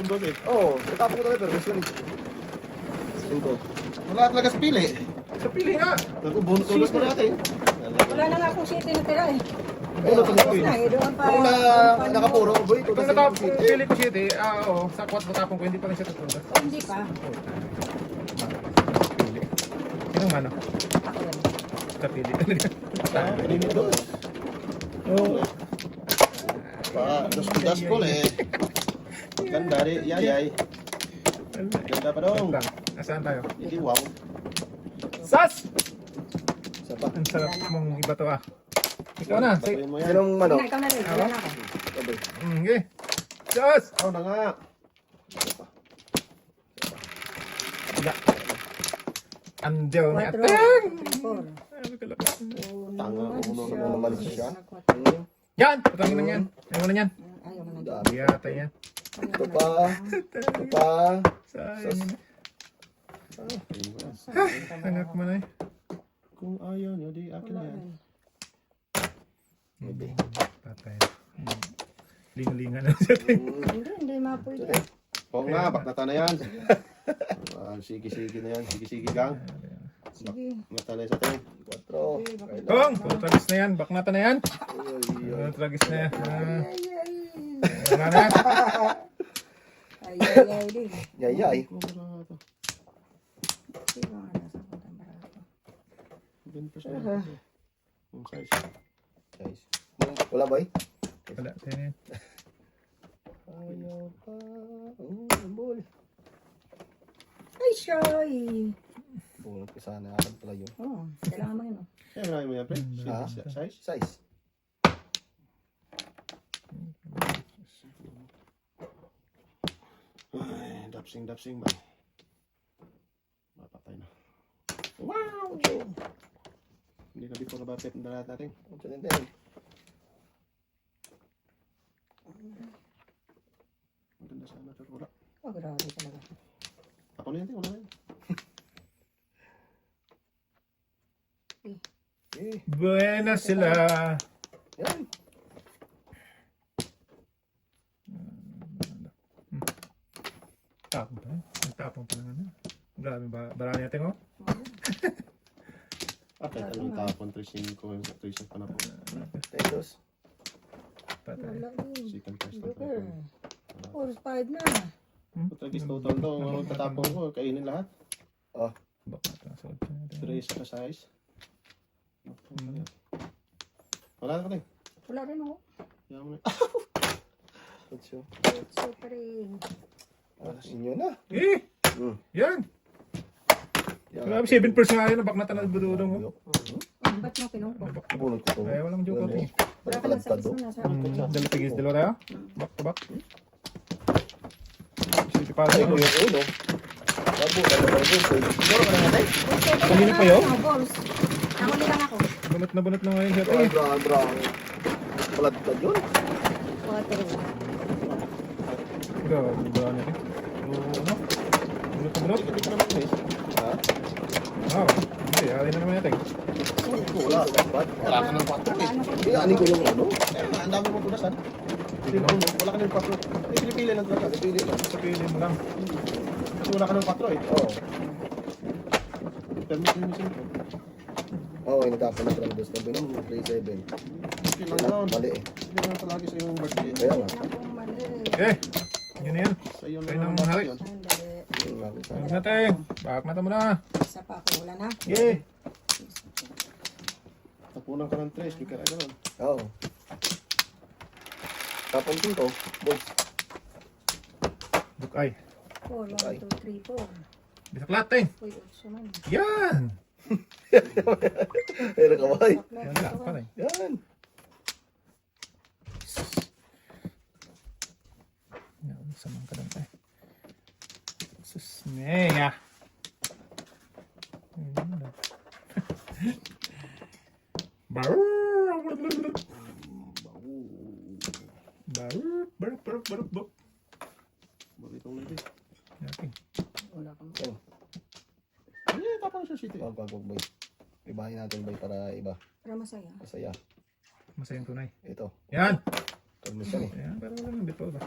Yung boss eh. Oo, natapon ko talaga pero gusto nito. Cinco. Wala talaga sa pili. Sa pili nga. Naku, bonus ulit mo natin. Wala na nga akong city na tira eh. Bonus ulit. Tapos na eh, doon pa. Kung na nakapuro ko boy, Kung natapon, pili ko siya oo, sa kwat matapon ko, hindi pa rin siya tutunta. Oh, hindi pa. Pili. Sinong mano? Ako yan. Sa pili talaga. Hindi nito. Oo. Pa, dos ko eh. Ganda rin, yayay. Ganda pa dong. Nasaan tayo? Hindi wow. Sas! Isa pa. Ang sarap mong iba to ah. Ikaw na. Say. Patuloy mo yan. Sinong manok? Ikaw na rin. Wala na ako. Sabi. Okay. Sas! Ako na nga. Wala. Andiyaw ni Quatro. Ateng! Four. Ano ka lang? Tanga, uno Ano naman siya? Yan! Patangin lang yan. Ayaw mo na yan. Ayaw mo na. Dami. Biyata yan. Ito pa. Ito pa. Sayang yun. Hangak mo na eh. Kung ayaw nyo, di akin na yan. Maybe. Patay. Lingalinga na siya. Hindi mapwede. Oo nga, baknata na yan. Sige-sige na yan. Sige-sige gang. Sige. Mata na sa atin. Quatro. Tong! Tragis na yan. Baknata na yan. Ay, Tragis na yan. Ay, Wala na. ay, ay, din. Yayay. Sino nga nasa kutang barato? 20%. Yung size. Guys. Wala boy? Wala. Sa'yo na yan. Ayaw pa. Bol. Ay, shy. Bulog ko sana akin pala yun. Oo, kailangan mo yun. oh. Kaya marami mo yan, pre. Ah. Size? Size. Ay, dapsing ba? Mapatay na. Wow! Hindi na before about it na lahat natin. Ocho na din. Maganda sana, pero wala. Oh, grabe talaga. Ako na yan, wala na yan. Eh, Buena sila. yan. Tapong pa. Tapong pa lang ano. Grabe ba? Barami natin oh. Kahit anong tapon, 3-5, 3 pa na po. Pesos. Patay. Wala din. Second price na Joker. po. 4-5 na. Tragis total to, ang tatapon ko, kainin lahat. Oh, Bakit ang suot siya natin? 3 sa size. Wala na ka rin. Wala rin ako. Yaman na. ocho. So, pa rin. Ah, inyo na. Eh! Hmm. Yan! Yan. Grabe 7% nga yun. Bakit na budulong oh. Ba't mo pinungkot? Bunot ko to. Ay, walang joke Ano? oh. Wala ka lang sa Balagtad to. ismo na sa Dalawa tigis. Dalawa tayo? Back to back. Sige pa Ay, rin. ko yung ulo. Bago, ano ba yun? Siguro ka na natin? Kanina pa yun? Balls. Nahuli lang ako. Bunot na ngayon siya. Bra, Eh! bra, bra. Balagtad yun. 4. Grabe, barami natin. Ano? Bunot na bunot? Hindi ko naman guys. Ha? Wow. Hindi, alin na naman natin. Wala, dapat. Wala ka ng 4. Hindi, ani ko yung ano. Ang dami mo tunasan. Hindi mo, wala ka ng 4. Ay, pinipili lang talaga. Pinipili lang. Sapilin mo lang. Kasi wala ka ng 4 eh. Oo. Permit mo yung 5. Oo, inatapon na lang dos na bilang 3-7. Okay lang yun. Mali eh. Hindi lang palagi sa iyong birthday. Kaya nga. Eh! Yun na yan. Sa iyo Kayo lang ng hari. yun. Yun lang. Huwag natin. Back na mo na. Isa pa ako. Wala na. Yeah. Tapunan ka ng 3. Speaker ay gano'n. Oo. Tapon din to. Boss. Bukay. 4. 1, 2, 3, 4. Bisaklat eh. Uy, 8 man. Yan! Pero kaway. Yan lang pa rin. Yan. Yan, samang ka lang eh. Sus, Nea. Baruk. Balitong lady. Yakin. Wala kang Oh, Ay, tapang sa city. wag boy. Ibahin natin boy para iba. Para masaya. Masaya. Masayang tunay. Ito. Yan! Permission eh. Yan, pero wala nang bipaw ba?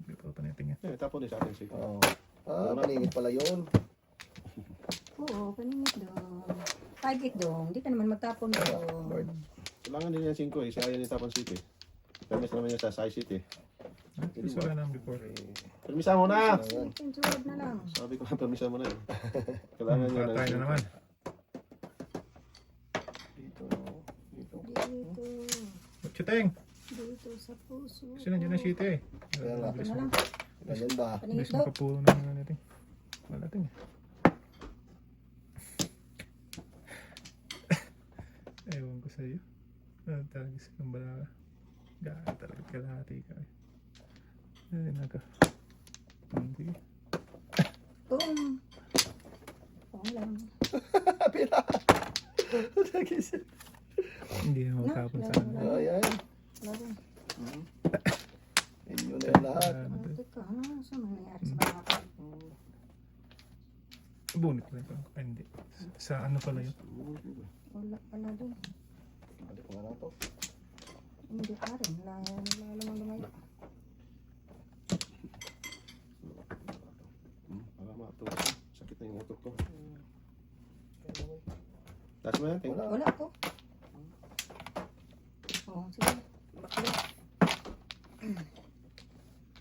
Bipaw pa natin yan. Eh, tapon din sa atin sige. Oo. Paningit pala yun. Oo, paningit dong. Pagit dong. Hindi ka naman magtapon dong. Lord. Kailangan din yan 5 eh. Siya yan yung tapon city. Permis naman yan sa size city. Gusto ka naman before. Permisa mo na! Suwad na lang. Sabi ko nga, permisa mo na eh. Kailangan nyo Patay na naman. Dito. Dito. Dito. Chiteng! Dito sa puso. Kasi nandiyan na shit eh. Kaya nga. Ito na lang. Ganyan ba? Paningit Bilis daw. makapulo na nga natin. Wala natin eh. Ewan ko sa'yo. Talaga silang bala. Gaan talaga kalahati ka eh. Ay, naka. Sige. Boom. Oo lang. Pira. Nagis. Hindi na makapon sa akin. Ayan. Laro. Inyo na yung lahat. Teka, ano sa mangyayari sa bakal? Bunit na ito. Ay, hindi. Sa ano pala yun? Wala pala doon. Balik ko nga lang to. Hindi pa rin. Lalamang lumayo. Para mato. Sakit na yung utok ko. Taas mo yan, Ting. Wala ko. Oo, sige. Bakit?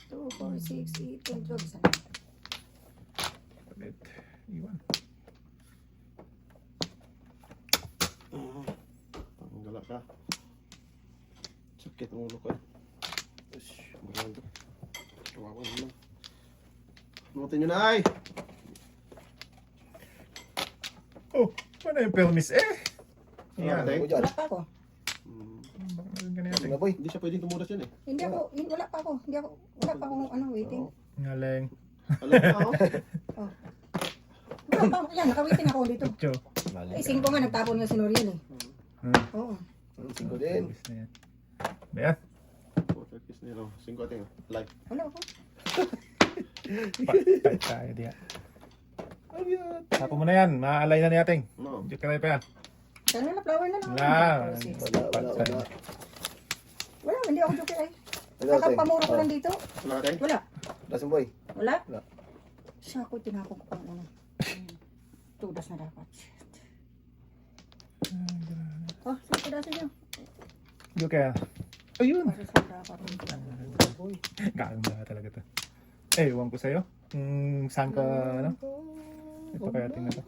2, 4, 6, 8, 10, 12. Sana. Palit. Iwan. Panggala ka. Sakit ang ulo ko eh. Marami. Kawawa naman. Nutin nyo na ay! Oh! Ano yung pelmis eh? Yan, Yan. Ting. Ako dyan. Wala pa ako. Baka meron ka na natin. Nga boy. Hindi siya pwedeng tumuras yan eh. Hindi ako. Wala pa ako. Wala pa akong ano, waiting. Ngaleng. Alam mo ako? Wala pa ako. Yan, naka-waiting ako dito. Cho. Ay, 5 nga nagtapon nga si Noriel eh. Oo. 5 din. Pelmis na yan. Bayan. Water kiss nila. 5 ating live. Wala ako. Patay tayo diya. Ayan. Tapo mo na yan. Maaalay na ni ating. No. Diyan ka na pa yan. Sana na flower na lang. Wala. Wala. Wala, hindi ako joker ay. Ano, Ting? Kakapamuro ko lang dito. Wala ka, Ting? Wala. Lasin boy. Wala? Wala. Siya ako tinapon ko pang ano. Tudas na dapat. Oh, sa tudasin niyo. Diyan kaya. Ayun. Para sa dapat. Gagawin ba talaga to? Eh, ewan ko sa'yo. Saan ka, ano? Ito kaya tingnan to.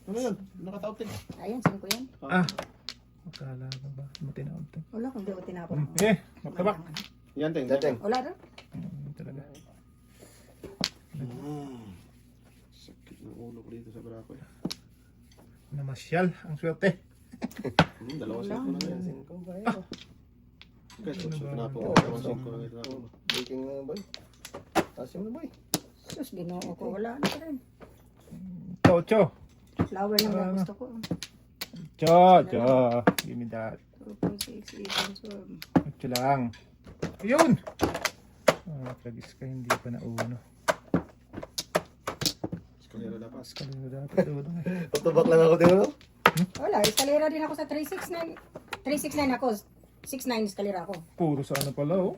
Ano yun? Nakataot, Ting. Ayan, 5 yan. Ah! Akala ko ba? Matinawag to. Wala kung di ako tinapon. Eh, magtabak. Yan, Ting. Dating. Wala rin. Talaga. Sakit ng ulo ko dito sa barako eh. Namasyal. Ang swerte. Dalawa sa ko na yan. 5 ba yun? Guys, so pinapo ko. Dalawang 5 na ito. Baking na boy. Taas mo na boy. Sus, ginoo ko. Wala na rin. Cho. Flower lang ang gusto ko. Cho. Give me that. 2, 4, 6, 8, 10, 12. Cho lang. Ayun! Kagis ka, hindi pa nauno. Eskalera dapat. Kalino dapat doon eh. Tutubak lang ako din ano? Wala, eskalera din ako sa 369. 369 ako. 69 eskalera ako. Puro sa ano pala oh.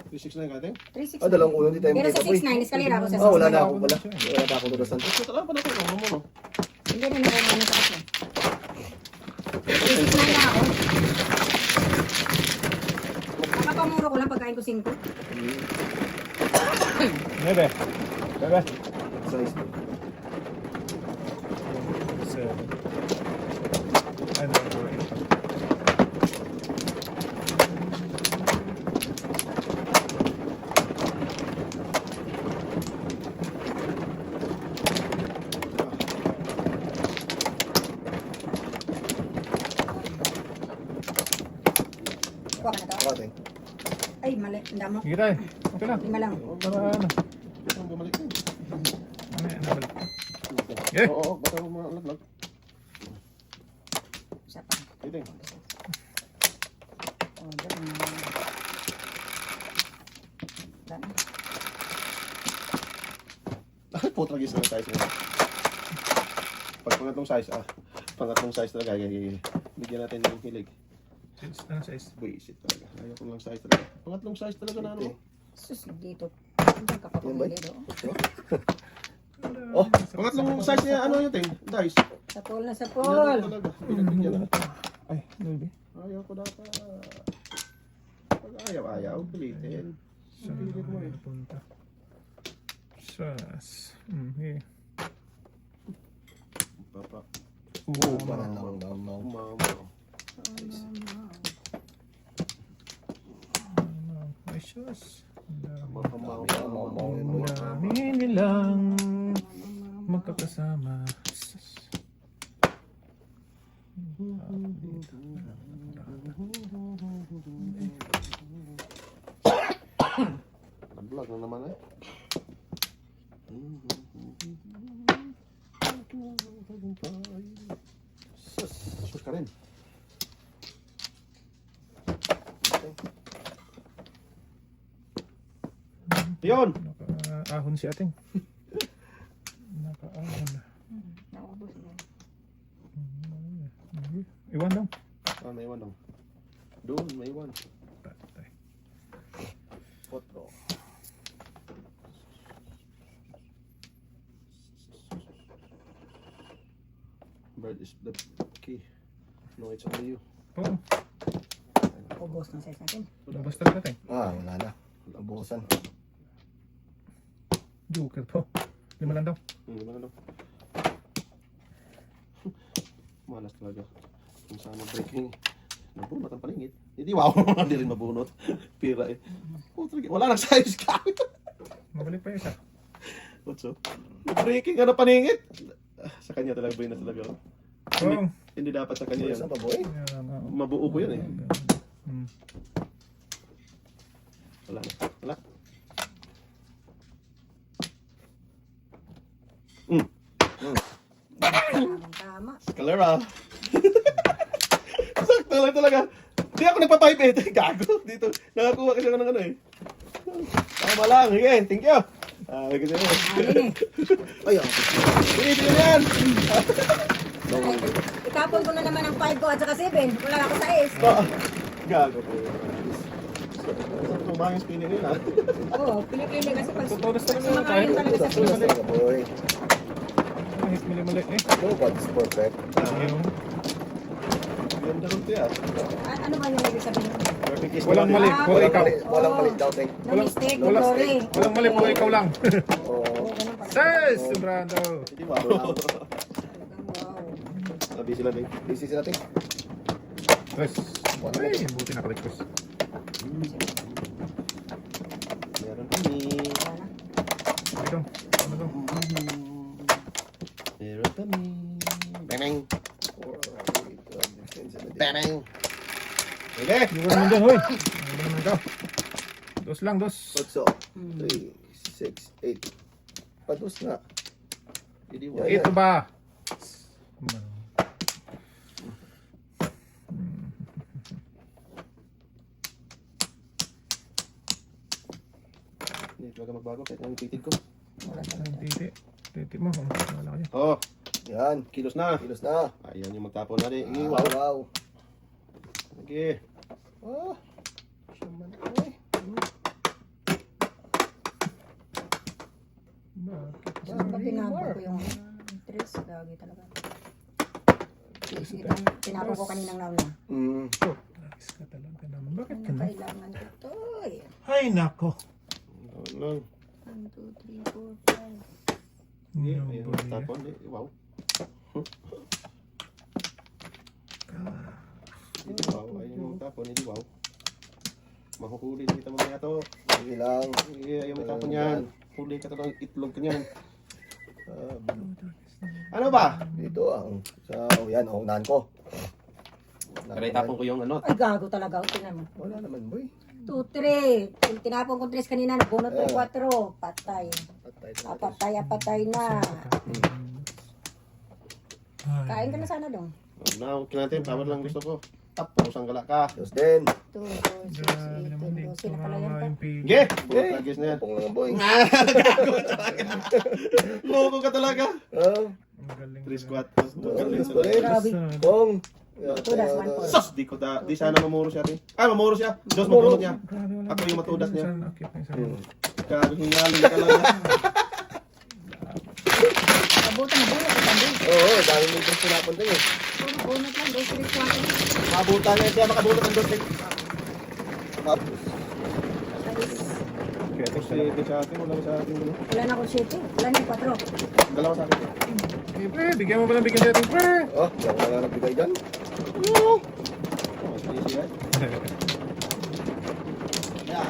369 ka, Ting? 369. Dalawang ulo di tayo Pero sa boy. 69 eskalera ako sa 69. Wala na ako pala. Wala na ako tulasan. Ito talaga pa na ito. Ano mo, no? Hindi rin ako ano sa kasi. 369 na ako. Nakapamuro ko lang pagkain ko 5. Bebe. Bebe. Size. Ano po ito? Kuha ka na to. Ating. Ay, mali. Ang damo. Sige tayo. Okay lang. 5 lang. Para ano? Ang bumalik ko. Ano balik? Eh! Oo, baka mga laglag. Isa pa. Ting. Oh, dyan. Dyan. Bakit po tragis na size mo? Pag pangatlong size talaga, bigyan natin ng hilig. Ano size? Buisit talaga. Ayaw ko lang size talaga. Pangatlong size talaga na ano. Sus, dito. Diyan ka pa Yan ba? pumili, do. Oh, Pangatlong size niya, ano yun, ting? Dice. Sa pool na sa Ano pool. talaga? Pinagbigyan na. Ay, baby. Ayaw ko dapat. Pag ayaw, pilitin. Pilit mo eh. Punta. Sas. Here. Papa. parang naman. Mama. Ay, sus. Mama. Ang dami nilang magkakasama. Sus. Vlog na naman eh. Sus ka rin. Yun! Nakaahon si ating. Nakaahon na. Naubos mo. Iwan daw. Ah, may iwan daw. Doon, may iwan. Patay. Potro. Bird is the key. No, it's only you. Oo. Ubos ng size natin. Labas talaga tayo. Wala na. Ubusan. Joker po. 5 lang daw. Diba na daw? Malas talaga. Kung saan breaking. Nabunot ang palingit. Hindi wow, hindi rin mabunot. Pira eh. Wala nang size ka. Mabalik pa isa. What's up? Breaking ano paningit? Sa kanya talaga ba yun na talaga? Oo. Hindi dapat sa kanya Saan yan. pa boy? Yan, oo. Mabuo ko yan eh. Hmm. Wala na. Wala. Tama. Kalera. Sakto lang talaga. Hindi ako nagpa-pipe eh. Gago. Dito. Nakakuha kasi ako ng ano eh. Tama lang. Sige. Thank you. Kasi mo. Alin eh. Ay, ako. Pinipili na yan. Ay, itapon ko na naman ang 5 ko at saka 7. Wala ako sa is. Gago po. Sakto ba yung spinning yun ah? Oo, pinipili kasi pag Tutulas talaga sumakain tayo. talaga sa Tapos piso. na boy. Kahit mali-mali eh. No, but it's perfect. Yung Ganda rin ito yan. Ano ba yung ibig sabihin? Perfect is Walang mali. Puro Walang ikaw. mali. Walang mali daw, Teng. No mistake, no walang- glory. Walang mali, puro ikaw lang. Oo. Oo, ganun pala. Ses! Sobrado. Hindi wow. Talagang wow. Sabi sila din. Busy sila, Teng. Tres. Ay, buti naka-request. Meron kami. Wala na. Ikaw. Ano daw? Meron kami. Bang! Bang! Sige! Hindi ko naman dyan, hoy. Ano ba naman ikaw? Dos lang, dos. 8, 3, 6, 8. Padus nga. Hindi wow. Ito ba? Hindi talaga magbago kahit anong titid ko. Ang titi. Titi mo. Wala kayo. Oh, Yan. kilos na. Kilos na. Ayan yung magtapon natin. Wow, Wow. wow. Sige. Ah. Siyaman ko eh. Bakit? Pag pinabot ko yung tres, gagi talaga. Tinapon ko kaninang nauna. Nagis ka talaga naman. Bakit ka na? Kailangan ito eh. Ay, nako. Ano? 1, 2, 3, 4, 5. Sige. No, Ayan boy. yung tapon. Wow. Hindi wow. Ayan yung tapon. Hindi wow. Mahuhuli na kita mamaya to. Sige lang. Sige, ayaw may tapon yan. Huli ka to ng itlog ka niyan. Ano ba? Dito ang yan, unahan ko. Pero itapon ko yung ano. Ay, gago talaga. Tingnan mo. Wala naman, boy. 2, 3. Tinapon ko 3 kanina. Nagbunot ko 4. Patay. Patay. Apatay na. Kain ka na sana dong. Now, natin. Tawad lang gusto ko. Tapos ang gala ka. Dos din. 2, 4, 6, Grabe 8, naman 10, 12. dito. Na pala yan pa. Yung pili. Sige! Puro tragis na yan. Pong lang, boy. Gago ka talaga. Loko ka talaga. Ah. Ang galing. 3 squat. Galing. Galing. Grabe. Pong. Tudas, 1-4. Sus! Di sana mamuro siya, rin. Mamuro siya. Diyos mabunot niya. Grabe, wala. Ako yung matudas niya. Okay, okay, Kahingaling ka lang. Abutan na bunot ka din. Oo, dami mo itong sinapan din eh. Puro bunot lang, 2-3-4. Mabuta niya siya, makabunot ang dosing. Kaya ito si sa akin, wala sa akin. Wala na akong 7. Wala na yung 4. Dalawa sa akin. Okay, pre, bigyan mo ba ng bigyan natin, pre? Oh, diyan ka nga nagbigay dyan. Mas easy, right? Yeah.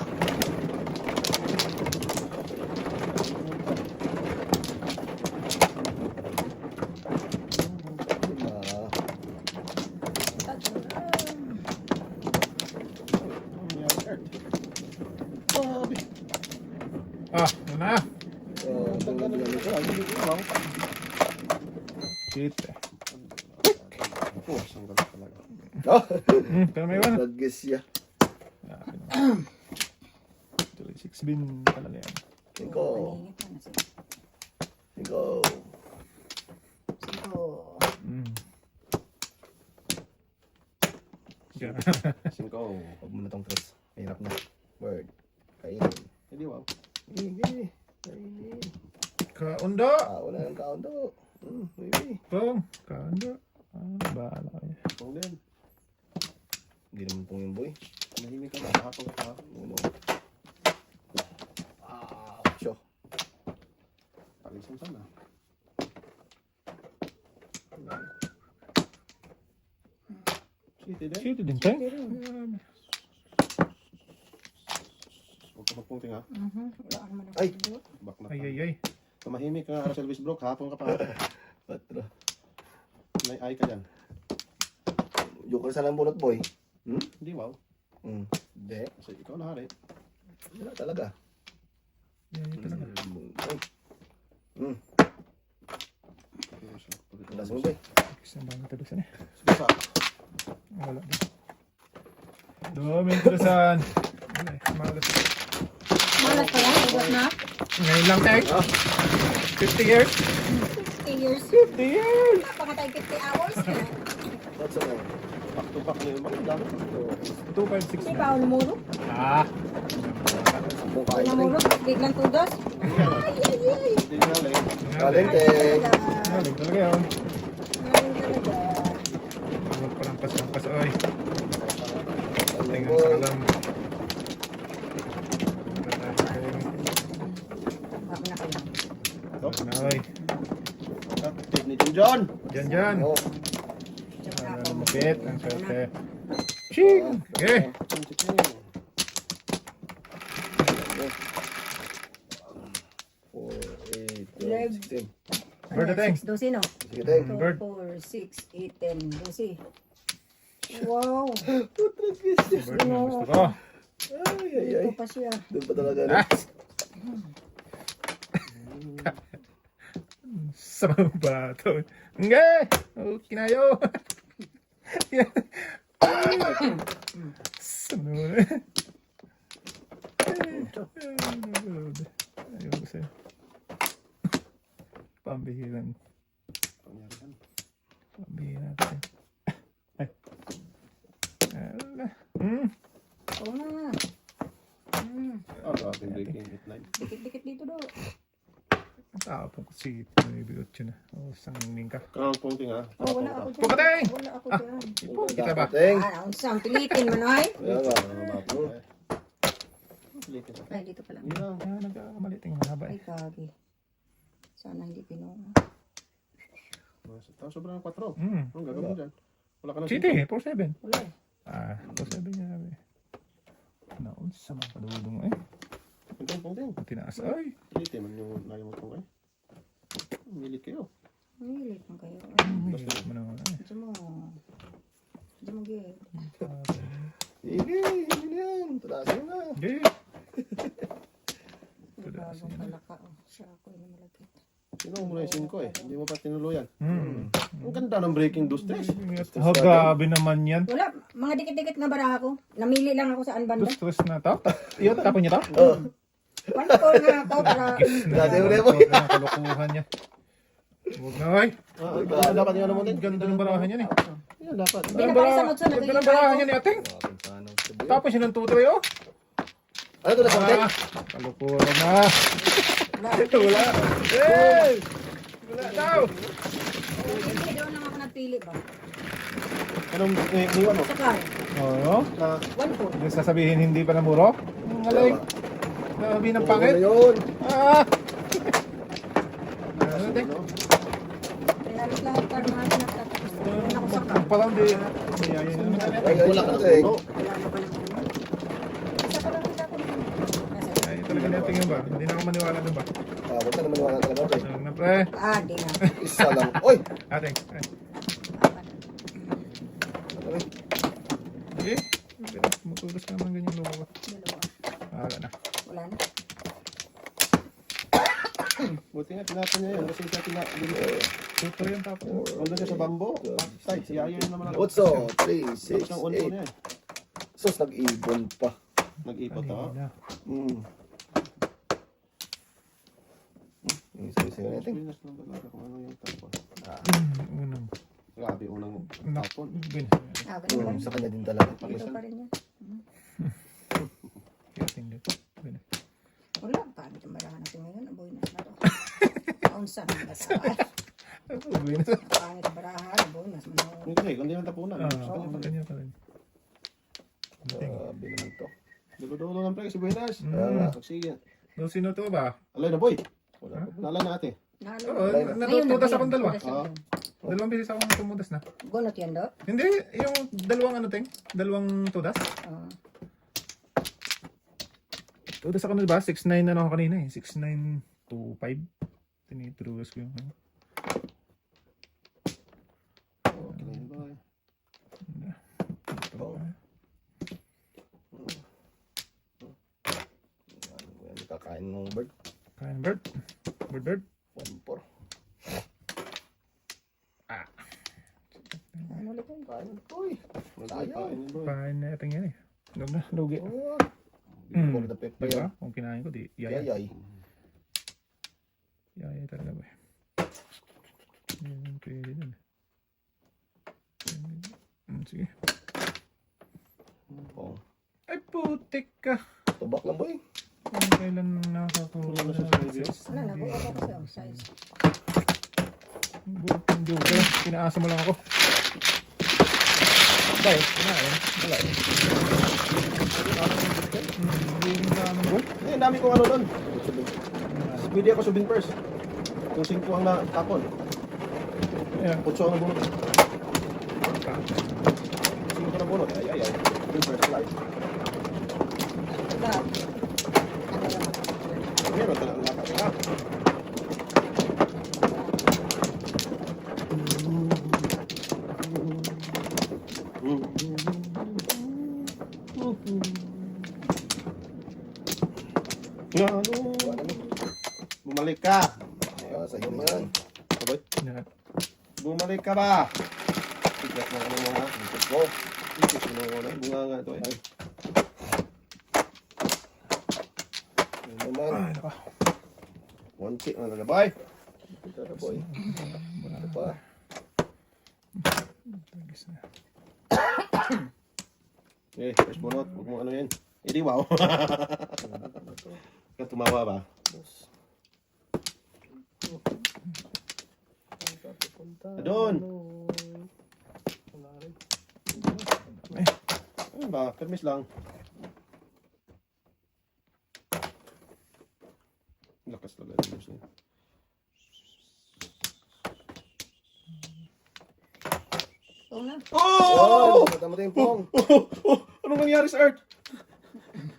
Wala. Shit. Oh, Pero may iwan. nag-guess siya. Tuloy, 6 bin talaga yan. Cinco. Cinco. 5. Huwag mo na tong tres. Mahirap na. Word. Kainin. Hindi, wow. Hindi. Kainin. Kaundo! Wala nang kaon to. Maybe. Pong! Kaundo. Bahala kayo. Kung din. Hindi naman pong yung boy. Mahimik ka na. Kahapon ka pa. Uno. Syo. Palisan sana. City din. Shit, din tayo. Huwag ka magpunting ha. Wala naman ako. Ay. Back na Ay, pa. ay, ay. Tumahimik ka nga, Aracel Wisbrook. Kahapon ka pa. Patro. May ay ka dyan. Joker sa lang bunot boy. Hindi, wow. Hindi. Kasi ikaw na hari. Wala talaga. Ay, talaga. Taas mo boy. Isang bang katalusan eh. Sige sa. Wala din. Daming katalusan. Wala eh, malas. Malat pa yan, ugat na. Ngayon lang tayo. 50 years. 50 years. 50 years! Napakatay 50 hours. What's up now? Back to back na yun. Bakit dami? 256 Hindi na. pa ako namuro. Ah! Kung Ako kain rin. namuro, biglang tudos. Ay, ay, ay. Hindi nga lang. Kalente. Galing talaga yun. Galing talaga. Huwag pa lampas-lampas. Oy, Ano tingnan boy? sa alam. Ako na kayo. Na, oy. Kapatid ni John. Dyan, dyan. Oh, Tsaka ako. Lumapit. Ang swerte. Ching! Okay. 4, 8, 11. 16. Bird thing. 12, no? Sige, teng. Bird. 4, 6, 8, 10, 12. Wow. Bird na gusto ko. Ay, ay, ay. Ito pa siya. Doon pa talaga. Ah! Sama ba ito? Nga! Oh, kinayo! Sama na. Ayaw ko sa'yo. Pambihiran. Pambihiran natin. Ay. Ala. Oo na. Oh, ating breaking at 9. Dikit-dikit dito do. Tapong ko si Bigot yun. O, sangning ka. Kang punting ha. Oh, wala ako dyan. Pukatay! Wala ako dyan. Ipo, kita ba? Teng. Ang isang pilitin mo, ay. Kaya nga. Ay, dito pala. Nagkakamali tingin haba Ay, eh. kagi. Sana hindi pinuha. Sobrang 4. Hmm. Ang gagawin mo dyan? Wala ka na City, 4-7. Wala eh. 4-7 niya kami. Naon sa mga padulong eh. Punting. Tinaas. Ay! City man yung nalimutan ko eh. Milit kayo. Milit mo kayo. Mahirap mo naman eh. Diyan mo. Diyan mo, Gil. Sige, hindi na yan. Tulasin na. Okay. May bagong palaka. Oh. Siya ako yung malapit. Sino mo na yung 5 eh. Hindi mo pa tinuluyan. Hmm. Ang ganda ng breaking dos tres. Oh, grabe naman yan. Wala. Mga dikit-dikit nga bara ako. Namili lang ako saan banda. Stress na to. Yun, tapon niya to. Oh. One call nga ako para... Kiss na. Dati mo na po. Ang kalokohan niya. Huwag na, oy. Dapat yung ano mo din. Ganda ng barahan yan eh. Yan, dapat. Hindi na para sunod-sunod. Ganda ng barahan yan eh, ating. Tapos yun ang tutoy, oh. Ano ito na kontek? Kalukuran na. Wala. Wala. Hey! Wala daw. Hindi, doon lang ako nagpili ba? Anong iniwan mo? Sakay. Oo. Na, 1 Hindi sasabihin hindi pa namuro. Ang galing. Sabi ng pangit. yun. Ah! Ano, Ting? Kaya lahat para mga nagtatapos. Doon ako sakay. Parang di. Mayaya na naman. Ay, wala ka na puno. Wala na pala. Isa pa lang kita ko. Ay, talaga natin yun ba? Hindi na ako maniwala doon ba? Huwag ka naman wala talaga, pre. Ano na, pre? Di na. Isa lang. Oy! Ating. Ay. Sige. Mutugas ka naman ganyan luwa. Dalawa. Wala na. Wala na. Buti nga, tinapon niya yun. Kasi siya Tuto yung tapo. Wala siya sa bambo. Tay, siya yun naman ako. Otso, 3, 6, Tapos ang ulo 8. niya. Sus, nag-ibon pa. Nag-ipot Kanina ako. na. Isa-isa nga natin. Pinas lang talaga kung ano yung tapon. Unang. Grabe, unang tapon. Ganyan. Ganun ba? Sa kanya din talaga. Dito pa rin yan. Kaya tingnan. Ganyan. Wala. Pagod ang barahan natin ngayon. Aboy na to. Kaunsa na basta. Uwi na sa. Pangit ang barahan. Aboy na. Hindi kasi, kundi yung tapunan. Ganyan pa rin. Grabe naman to. Dulo-dulo ng pre, si Buenas. Sige. No, sino to ba? Alay na, boy. Wala pa. Nala na ate. Oo, natutudas akong dalawa. Ah. Dalawang beses akong tumudas na. Gunot yan do? Hindi, yung dalawang ano ting? Dalawang tudas. Tudas ako na ba? 6'9 na ako kanina eh. 6'9", 2'5". Tiniturugas ko yung ano. Okay, boy. Yan, kakain ng bird. Kain bird. Bird. 1-4. Ano ulit yun? Kain to eh. Kain yun, boy. Kain natin yan eh. Huwag na, lugi. For the pepper Diba? yan. Kung kinain ko, di yaya. Yayay. Yaya talaga ba eh. Yan, pwede dun. Sige. Oh. Ay, putik ka. Tubak lang boy. Kung kailan nakakakuha na sa Wala na. Buka ko kasi ang size. buot ng joke. Pinaasa mo lang ako. Dahil, kumain. Wala eh. Hindi yung dami ko. Eh, ang dami kong ano doon. Pwede ako subing first. Kung 5 ang natapon. Ayan. 8 ang nabunot. 5 ang nabunot. Ay. Subing first, live. Wala. Ano lang ako. Meron talagang lakas. Bumalik ka. Sa iyo yan. Sabay. Yan. Bumalik ka ba? Tigat na ano mga. Ikot mo. Tigat na mga. Bunga nga ito eh. Yan naman. Ay, naka. One tick na lalabay. Ito na boy. Ito pa. Tagis na. Eh, first bunot. Huwag mo ano yan. Eh di wow. Ka tumawa ba? Doon. Ano ba? Permis lang. Lakas talaga. Oo na. Oh! Tama tayo yung pong. Anong nangyari sa Earth?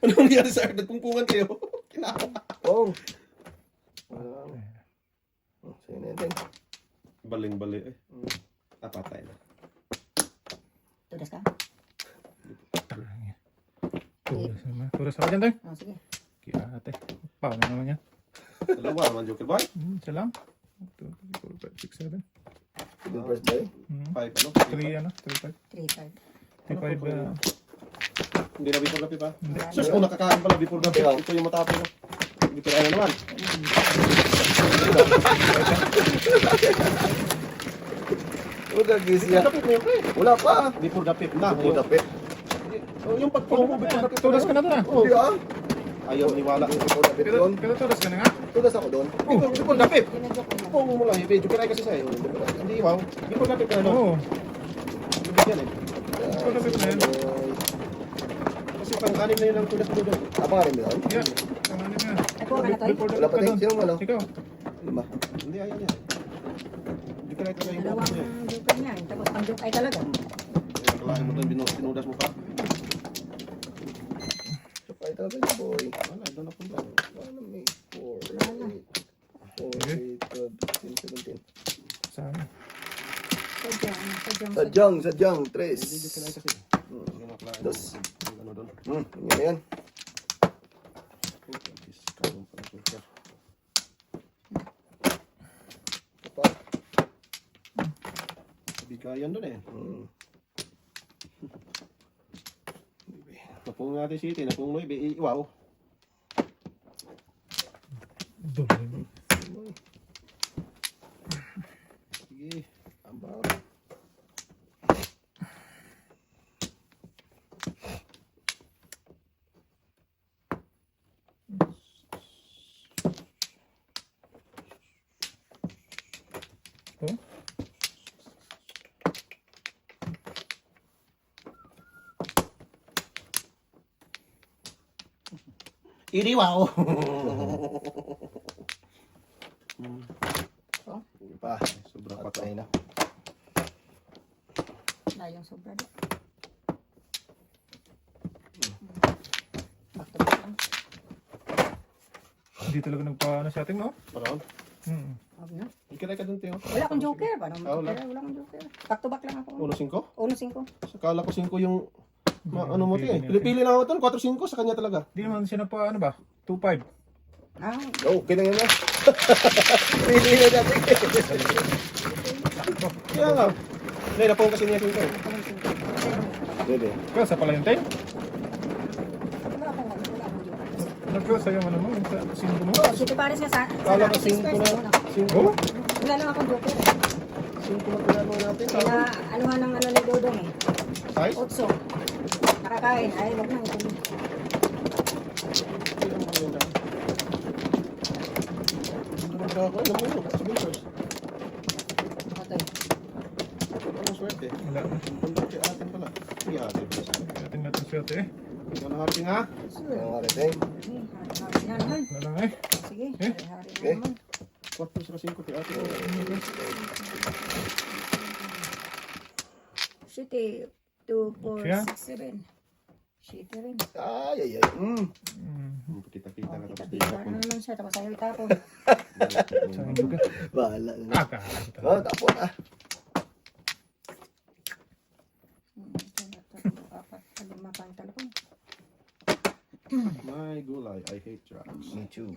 Anong nangyari sa Earth? Nagpungpungan kayo? Kinawa. Pong. Sige na yan. Baling-bali eh. Napatay na. Tudas ka? Turas naman. Turas ako dyan, Toy. Sige. Kaya ate. Paano naman yan? Dalawa naman, Joker Boy. Isa lang. 2, 3, 4, 5, 6, 7. Sige first boy. 5 ano? 3 ano? 3, 5. 3-5. 3, 5. Hindi na before gabi pa. Hindi. Sus, kung nakakain pala before gabi. Ito yung matapos. Before ano naman. Huwag kagis Before yan. the pip na yun, pre. Wala pa. Before the pip na. Before the pit. Oh, yung pagpulong mo, before the pip. Tudas ka na doon ah. Oh, Hindi ah. ayaw niwala. Before the pit doon. Pero tudas ka na nga. Tudas ako doon. Before the pip. Ginadyo ko lang. Pulong mo lang, video kiray kasi sa'yo. Hindi, wow. Before the pip na no? Oo. Ibig yan eh. Before the pit na yun. Kasi pang-anim na yun ang tulas mo doon. Apa ka rin doon? Yeah. Tama na nga. Ako ka na to. Before the Wala pit pa ka din. doon. Sino mo ano? Ikaw. Lima. Hindi, ayaw niya. Hindi kiray ka yung Dalawang bukas niya. joker niyan. Tapos ang joke ay talaga. Kalahin mo doon, sinudas mo pa. Sakay talaga yung boy. Wala, doon na punta. Ano may 4, 8, 4, 8, 12, 15, 17. Sana. Sadyang. Sadyang, Hindi, tres. hindi kiray kasi. Hindi na kalahin. Dos. Ano doon? Yan na yan. Discount pa ito, sir. Apa? Bigayan doon eh. Hmm. Napung natin city, napung Noy, wow. Doon. Sige, ambang. Oh. Ini wow. Hindi pa. Sobrang Patay patay. na. Layang sobra doon. Back to back lang. Hindi talaga nagpa-ano sa ating, no? Paraon. Hmm. Huwag na. Ikiray ka dun, Teo. Wala akong joker. Paano Ah, wala. wala akong joker. Back to back lang ako. 1-5? 1-5. Sakala ko 5 yung ano mo, Teo. Pili natin. Pili-pili lang ako doon, 4-5 sa kanya talaga. Hindi naman siya nagpa, ano ba? 2-5. Ah, Okay lang yan na. Pili na natin. Kaya nga. Hindi, napung kasi niya 5. Pwede. Ikaw, sa pala yung 10? wala akong joker. Ano ko sa'yo, ano mo? Yung sa single mo? Oh, City Paris nga sa Kala ko Six 5 First, na. una. 5 Oh? Wala lang akong joker. 5 na pinano natin. Kaya anuhan ng ano ni Dodong eh. Size? 8. Nakakain. Ay, wag na. Ito. Patay. Anong swerte? Wala na. Bundok kay atin pala. Ay, atin. Ating natin swerte eh. Ikaw na harating ha? Ang arating. Hari na naman. Wala lang eh. Sige, Eh? hari Eh? na naman. 4-5 kay atin. City, 2, 4, Siya? 6, 7. City rin. Ay, ay, ay. Kita-kita ka tapos di Kita-kita ako. na naman siya, tapos ayaw itapon. Sa hindi ka. Bahala na. Ah, kakakita. Oh, tapon ah. Apat, lima pang talapon. My gulay, I hate drugs. Me too.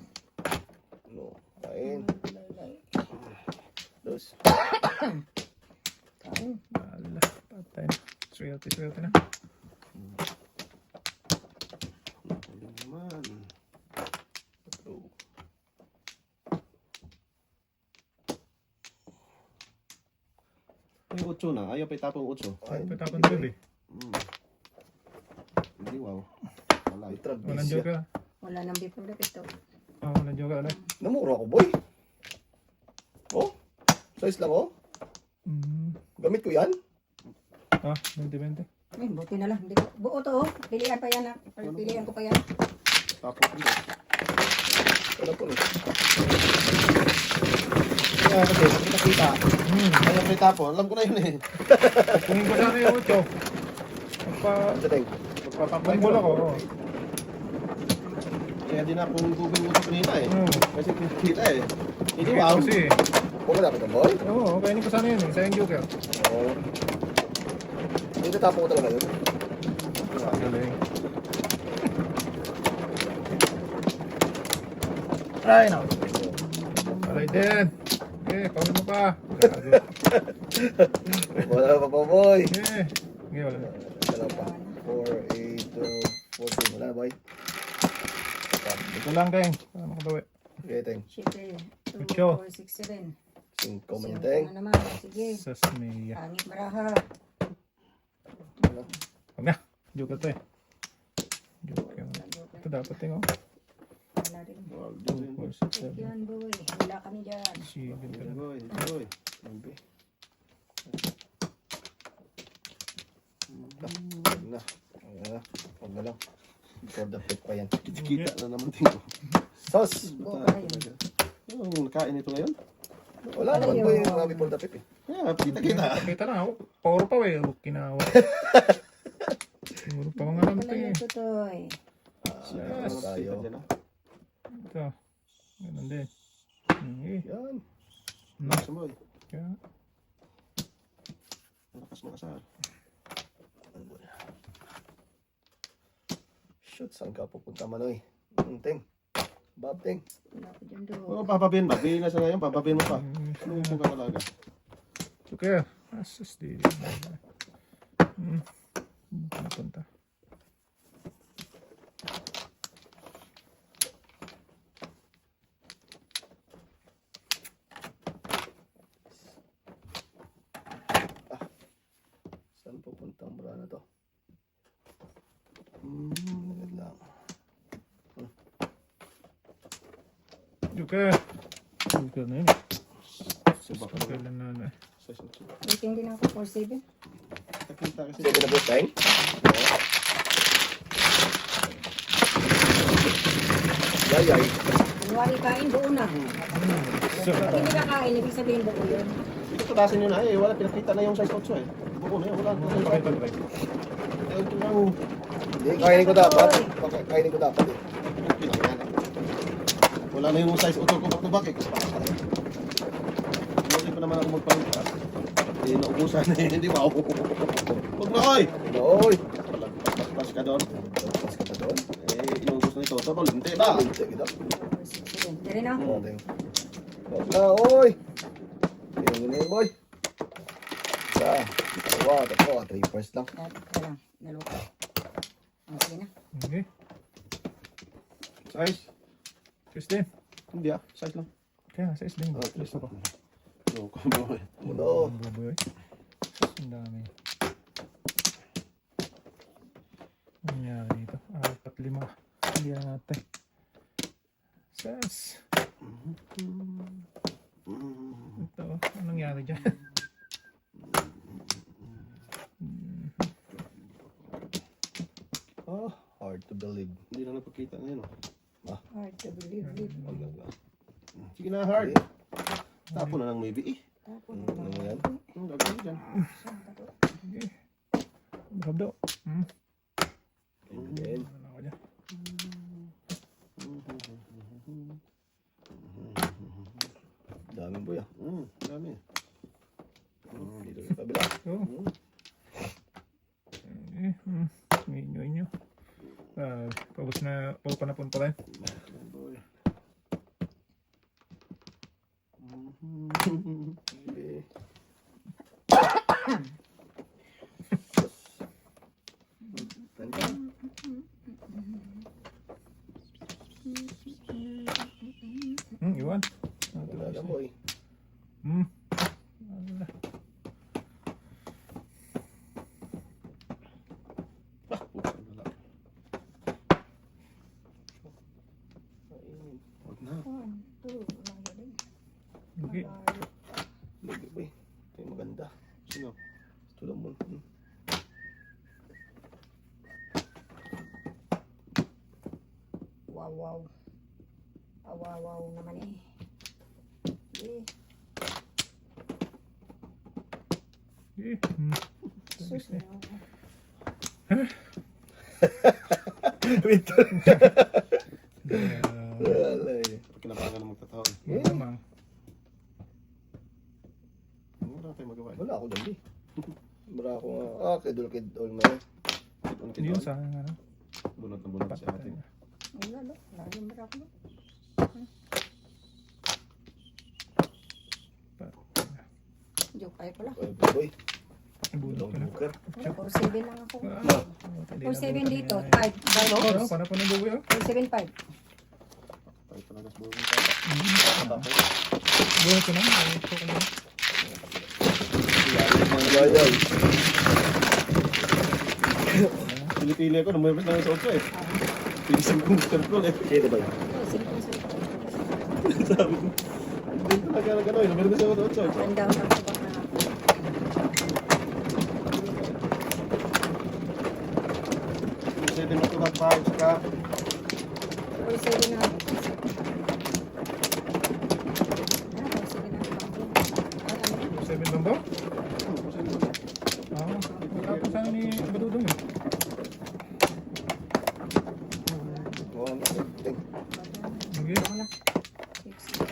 No. Kain. Dos. Kain. Wala. Patay na. Swerte na. Hindi naman. Oh. Yung 8 na, ayaw pa itapong 8. Ay, Patapon doon eh. Hindi wow. Wala. Walang joke ah. Wala nang before the pito. Ah, walang joke ah. Namura ako, boy. Oh. Size lang, oh. Gamit ko yan. Ah, 20-20. Eh, buti na lang. Hindi ko, buo to oh. Pilihan pa yan. Pilihan ko pa yan. Tapos ko dito. Wala po, eh. Kaya kasi, kita-kita. Ayaw pa itapon. Alam ko na yun eh. Kung ko sana yung 8. Dating. Magpapapay Magpapambol ako. Oo. Kaya din akong Google mo sa kanina eh. Oo. Kasi kita eh. Hindi wow. Kasi, Huwag ka dapat ang boy. oo, kainin ko sana yun eh. Sayang joke ah. Oo. Hindi tapon ko talaga yun. Galing. Ay, no. Alay din. Okay, pawin mo pa. Gago. Wala pa pa, boy. Okay. Okay, wala na. Wala pa. 4, 8, 12, 14. Wala na, boy. Ito lang, Deng. Para makabawi. Okay. Okay, Teng. Siyempre, 2, Ocho. 4, 6, 7. 5 man yan, 5 Teng. na naman. Sige. Sasmea. Pangit maraha. Huwag na. Joke to eh. Joke yun. Ito dapat eh, oh. Wala rin. 2, 4, 6, 7. Yan, boy. Wala kami dyan. 7 ka Hindi na. boy, hindi boy. Sabi. Huwag na. Huwag na lang. For the pet pa yan. Kita na naman tingko. Sos! Go pa rin. Yung nakain ito ngayon? Wala naman po yung mga for the pet eh. Kaya, kita-kita. Kita na ako. Power pa eh. Kinawa. Siguro pa mga Wala lampi eh. yung tutoy. Yes. Tayo. Ito. Ganun din. Okay. Yan. Lakas mo eh. Kaya. Lakas mo kasal. Shoot, saan ka pupunta, Manoy? Teng. Bob, Teng. Wala ko dyan do. Oo, bababin ba? Bili na sa ngayon, bababin mo pa. Ano mo ka talaga? Okay. Asus di. Napunta. Saan pupunta ang bra na to? Agad lang. Okay. Okay na yun. Subak ka Okay na. lang na. Size ng subak. Waiting din ako for 7. Kita kasi. Sige na po, Teng. Yay. Kunwari kain, buo na. So, Pag hindi ka kain, ibig sabihin buo yun. Ito patasin nyo na eh. Wala, pinakita na yung size 8 eh. Buko na yun. Wala. pakita ko kayo. Ito lang. Hindi, kainin ko dapat. Kainin ko dapat eh. Wala na yung size 8 ko back to back eh. Hindi pa naman ako magpalipas. Hindi naubusan eh. Hindi wow. Huwag na oy! Oy! Pas ka doon. Tapos ka pa doon. Eh, inubos na ito. Totoo, hindi ba? Hindi kita. 4, 6, 7. Dari na. Oo, Teng. Huwag na, oy! Tingnan mo yun, boy. Isa. Dalawa. Tatlo. 3 first lang. Ito lang. Dalawa ka. Sige na. Okay. Size? Size din. Hindi ah. Size lang. Kaya, size din. Ah, Gusto ko. No, come on. Mundo. Ang buboy. Ang dami. Ang nangyari dito? 4, 5. Hindi na natin. Sas. Ito. Anong nangyari dyan? Oh, hard to believe. Hindi na napakita ngayon. Hard to believe. Sige na, hard. Tapo na lang maybe eh. Tapos na Ano lang. yan? Ang gagawin dyan. Okay. Mahab daw. Again. Ano ako dyan? Dami, boy ah. Dami. Dito sa kabila. Oh. Inyo. Paubos na. Paubos pa na punta rin. Yan, boy. Okay. Iwan. Wala na, boy. Wala. Huwag na. 1, 2. Wala din. Okay. Lagi, boy. Ito yung maganda. Sino? Ito lang mo. Wow. Wow naman eh. Eh, Okay. sus na. Wait. Wala eh. Kinabagan na magtatao eh. Yan naman. Wala tayo magawa eh. Wala ako dyan, di. Wala ako nga. Kidol na yun. Hindi yun sa akin. Bunot na bunot sa atin. Wala no. Wala yung barak no. Joke ay pala. Oy, boy. Bulok Long ka na. booker. 4, 7 lang ako. Hindi 4, na 7 bulok dito. na yan. 5. Ano? Para po ng buboy oh. 4, 7, 5. Tayo talaga Bunot ko na. Ito ko na. Ay. Pili-pili ako, namayabas na sa 8 eh. Pilisin kong control eh. Sino ba yun? Oh, silipin sa ito. Sabi ko, hindi talaga na gano'n. Namayabas na ako sa 8 eh. Tanda ko lang sa baka. 7 na ito na 5 saka. Or 7 na. Ah, 7 na. Ay, ano? 7 lang daw? Tapos sana ni Badudong eh. Sige. Ako na. 6, 7,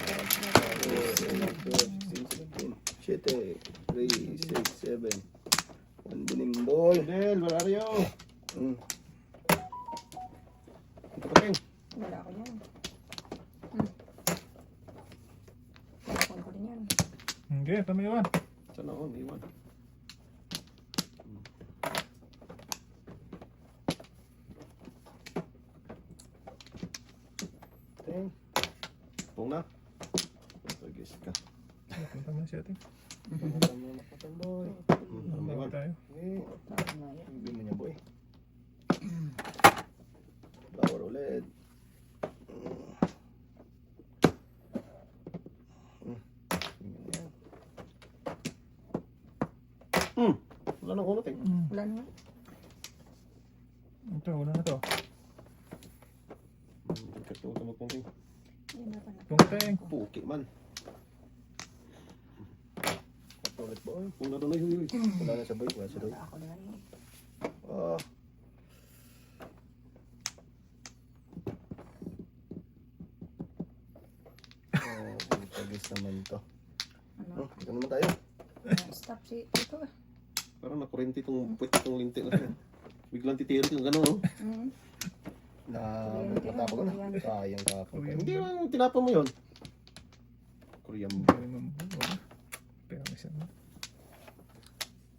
7, 3, 6, 7. One buning boy. Del, where are you? Ito pa rin. wala ako yan. Telefon ko din yan. Sige, tama yun. Saan ako? Iwan. Pong na. Pagis ka. Punta mo na siya ate. Boy. Bago tayo. Hindi mo niya boy. Power ulit. Wala nang ulot eh. Wala naman. Ito, wala na to. Ito magpungking. Ayun na pa na. Tungteng. Puki man. Ulit boy. Kung na doon ay huy. Wala na sa boy. Wala sa boy. Wala ako na rin. Ah. Pagis naman to. Ano? Ito naman tayo. Stop si ito ah. Parang nakurente itong puwet itong linti na siya. Biglang titirik yung gano'n, no? Na matapos ko na. Sayang tapos. Hindi mo tinapon mo yun. Korean mo. Hindi naman wala. Pero may siya.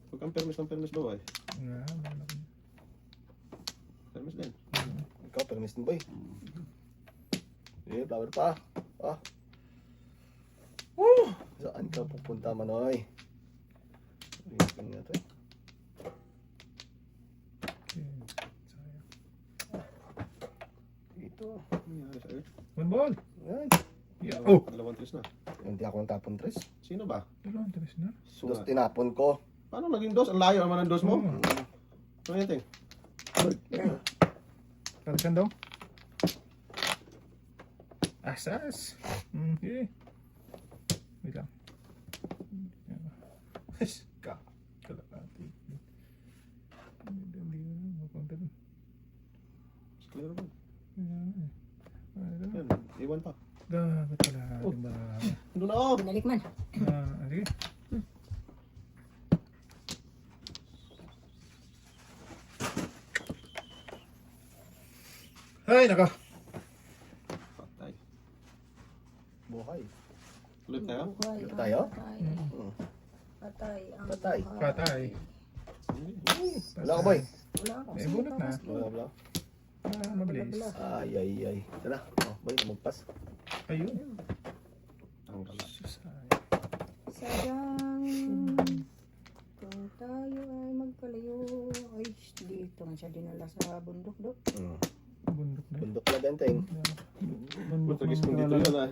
Huwag kang permis ng permis daw eh. Nga, wala ko. Permis din. Ikaw, permis din boy. Eh, flower pa. Ah. Saan ka pupunta Manoy? Tingnan nga to eh. Sayang. Ito. Ano nangyari sa'yo? One ball. Yan. Yeah. Oh! Dalawang tres na. Hindi ako natapon tres. Sino ba? Pero ang tres na. Dos tinapon ko. Paano naging dos? Ang layo naman ng dos mo. Oo. Ano yan, Ting? Talikan daw. Asas. Okay. Wait lang. Ka. Kalapati. Hindi na. Mapunta dun. Clear ba? Ayan. Yan, iwan pa. Dapat pala. Diba? Doon na ako. Binalik man. Sige. Ay, nako. Patay. Buhay. Ulit tayo? Buhay ang Tayo? patay. Hmm. Patay ang Patay. buhay. Patay. Wala ka boy. Wala ako. Eh, Sige, bunot na. tapos Wala wala. Mabilis. Ay ay ay. Tara. Oh, boy, magpas. Ayun. Tanggal na. Sayang. Kung tayo ay magkalayo. Ay, dito nga siya dinala sa bundok-dok. Bundok na. Bundok na benteng. Bundok Putagis na kung dito wala. yun ah.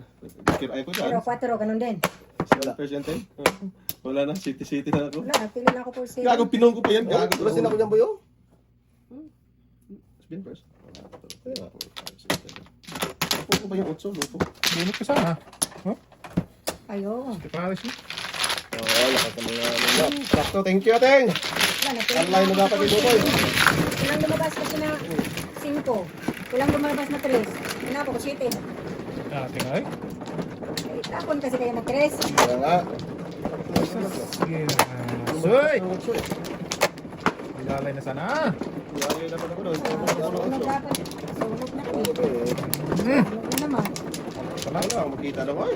Kira ay ko Pero dyan. 4, ganun din. Wala. Percent eh. Wala na, city na ako. Wala, pili na ako for sale. Gago, pinong ko pa yan. Gago. Tulasin ako dyan boy oh. Spin first. Lupo ko ba yung 8? Lupo. Bunot ka sana. Oh, Ayo. Paris mo. Oh, lakas ka mga Sakto, thank you, Teng. Wala, napili Online mo na dapat ako ito, for boy. sale. Kulang lumabas kasi na 5. Kulang lumabas na 3. Ano ako, 7. Tinay. Eh, tapon kasi kayo ng 3. Kaya nga. Sige na. Soy! Ilalay na sana. Yari na pala ko doon. Sunog dapat. Sunog na kami. Hmm. Sunog na naman. Wala lang, makita lang ay.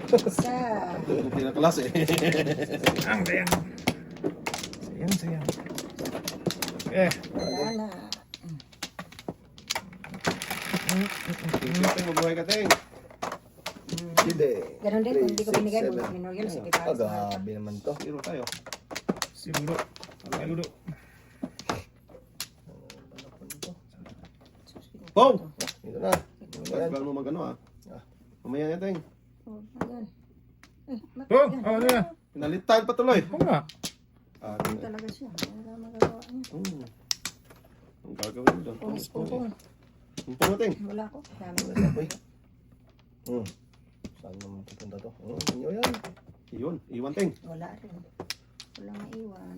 Isa. Hindi na klase. Sayang. Sayang. Wala na. Ting, mabuhay ka, Ting. Hindi. Ganun din, kung hindi ko 3, 6, binigay, 7. minorial, sige Ah, pa. gabi naman to. Zero tayo. Siguro. Siguro. Boom! Ito na. Ayan. Huwag mo mag-ano ah. Mamaya na, Ting. Oh, ayan. Eh, Oh, ano yan? Pinalitan pa tuloy. Oo nga. Ah, Ano Ting. talaga siya? Wala magagawa niya. Ang gagawin mo doon. Pungis-pungpong. Pumpong na, Ting. Wala ko. Dami. Wala boy. Saan naman pupunta to? Ano yan? Iyon, iwan, Ting. Wala rin. Wala maiwan.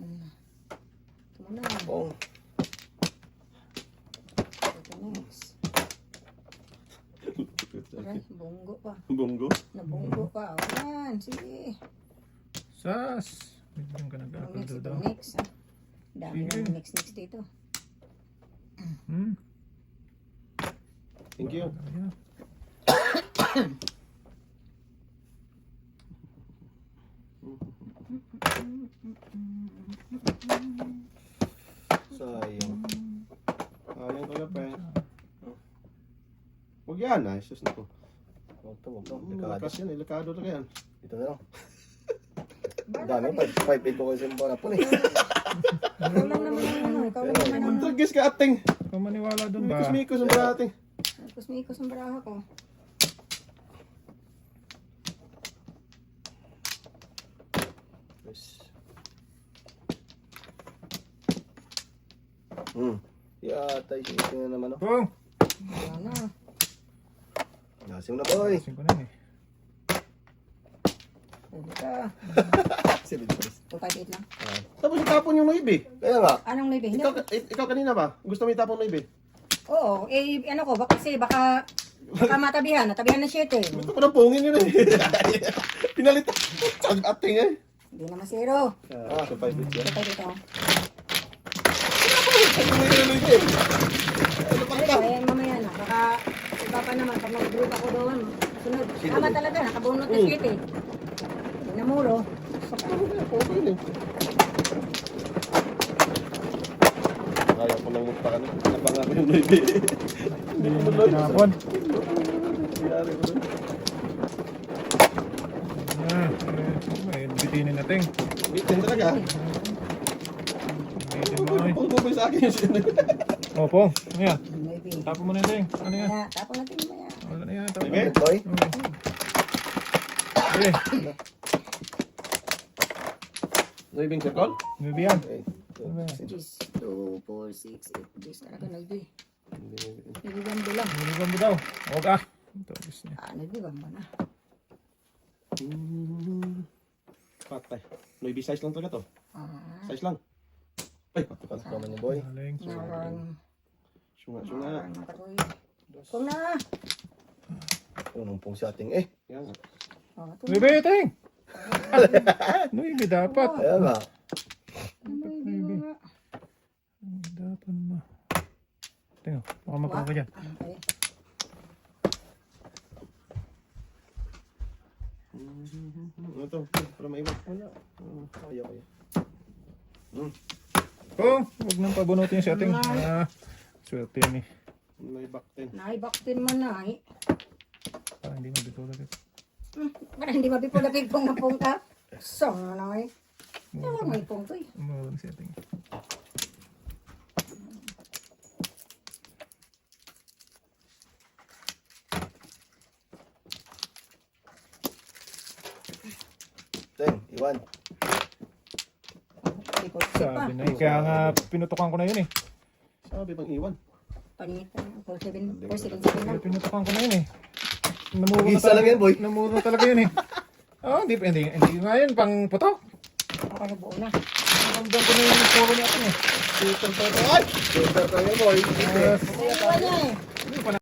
Ito muna. Pong. Ito next. Aray, bunggo pa. Bunggo. Nabunggo pa. Ayan, sige. Sas. Bigyan ka Itong nag-apple next, daw. itong next. Ah. Dami Sige. na next dito. Hmm. Thank you. Ayan. Sayang. Ayun ko lang, Peng. Huwag yan, ah. Sus na po. Huwag to. Lakas yan, delikado na yan. Ito na lang. Ang dami pa. 5-8 ko kasi yung panapon eh. Ikaw lang naman ang ano. Ikaw lang naman ang Mantragis ka, ating. Ikaw maniwala dun ba? Mikos-mikos ang bra, ating. kusmikos ang baraha ko. Yes. Yata ito na naman oh. Pong! Wala na. Nasim na boy. Asin ko na yun eh. Pwede ka. Silid boys. 258 lang. Tapos itapon yung noibe. Kaya nga. Anong libe? Hindi. Ikaw kanina ba? Gusto mo itapon noibe? Oo. Eh, ano ko, baka kasi baka matabihan. Natabihan na 7 eh. Gusto ko ng pungin yun eh. Pinalitan. Saan ating eh. Hindi naman 0. So 5 bits yan. Ito tayo dito. Ay, eh, mamaya na. Baka iba pa naman. Pag mag-group ako doon. Sunod. Tama talaga. Nakabunot na 7 eh. Hindi na muro. Okay na. Kaya ko lang magpakan. Nabangan ko yung noibe. Hindi mo tinapon. Nangyari ko doon. May bitinin natin. Bitin talaga. Bitin mo eh. Pungguboy sa akin yun. Oh, Pong. Ano yan? Maybe. Tapo mo na natin. Ano yan? Kaya, tapon natin mamaya. Wala na yan. Tapo Sige. na. Boy. Okay. Noibing circle? Maybe yan. Okay. Gis. 2, 4, 6, 8. Gis talaga nagbi. Nagbi lang. Niligan mo daw. Huwag ah. Ito, gusto niya. Ah, nagbi ba na? Patay. Noibe size lang talaga to. Ah. Size lang. Ay, patay pala. Naman ni boy. Galing. Narang. Sunga. Narang nakatoy. Kung na. Unong pong sa ating eh. Yan nga. Oh, ito. Maybe, ting. Maybe dapat. Kaya nga. Maybe nga. Dapat ma. Tingnan. Baka makuha ka dyan. Okay. Ano to? Para maiwan. Kaya. Pong. Huwag nang pabunutin sa ating. Swerte yan eh. May back 10. Naibaktin man na eh. Para hindi mabitulad ito. Para hindi mapipulapig pong na pong ka. So, ano eh. Ewan may pong to eh. Umulan sa ating. Teng, iwan. Ikot pa. Sabi na eh. Kaya nga pinutukan ko na yun eh. Sabi bang iwan? Panitan. 477 Kaya lang. pinutukan ko na yun eh. Namuro na Isa lang yan, boy. Namuro na talaga yun eh. Oo, hindi nga yun. Pang putok. Ako na buo na. Ramdam ko na yung puro niya ating eh. Shooter tayo boy. Yes. Iwan niya eh.